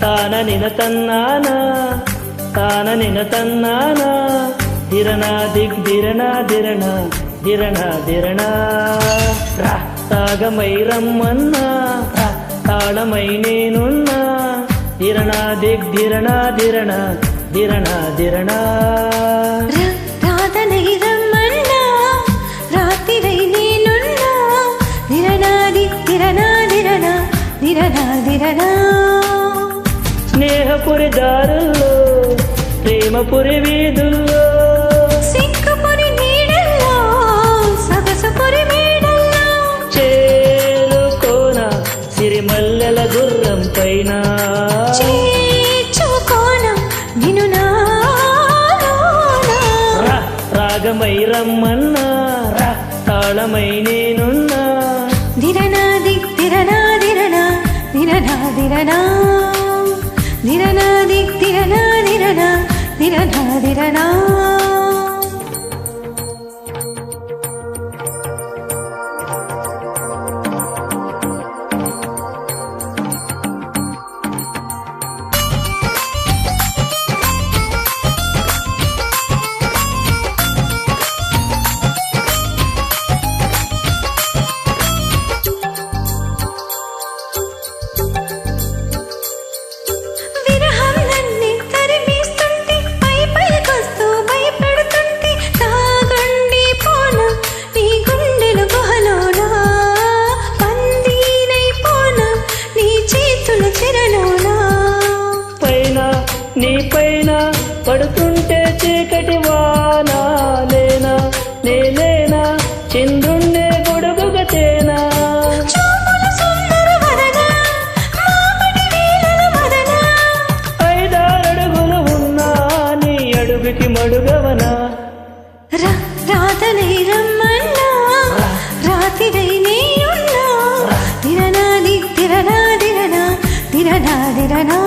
తాన నిన తన్నానా తాన నిన తన్నానా దిరనా దిగ్ దిరనా దిరనా దిరనా దిరనా తాగమై రమ్మన్నా తాళమై నేనున్నా దిరనా దిగ్ దిరనా దిరనా దిరనా దిరనా రాధనై రమ్మన్నా రాత్రిరై నేనున్నా దిరనా దిగ్ దిరనా దిరనా దిరనా దిరనా స్నేహపురి దారుల్లో ప్రేమపురి వీధుల్లో సిక్కుపురి నీడల్లో సొగసుపురి మేడల్లో చేరుకోన సిరిమల్లెల గుర్రం పైన చేర్చుకోన నిన్ను నాలోన రాగమై రమ్మన్నా తాళమై నేనున్నా దిరనా దిగ్ దిరనా దిరనా దిరనా దిరనా దిరనా దిగ్ దిరనా దిరనా దిరనా దిరనా నీ పైన పడుతుంటే చీకటి వానా లేనా నేనేనా చంద్రుణ్ణే గొడుగుగతేనా ఐదారడుగులు ఉన్నా నీ అడుగుకి మడుగవనా రాధనై రమ్మన్నా రాత్రిరై నేనున్నా దిరనా దిగ్ దిరనా దిరనా దిరనా దిరనా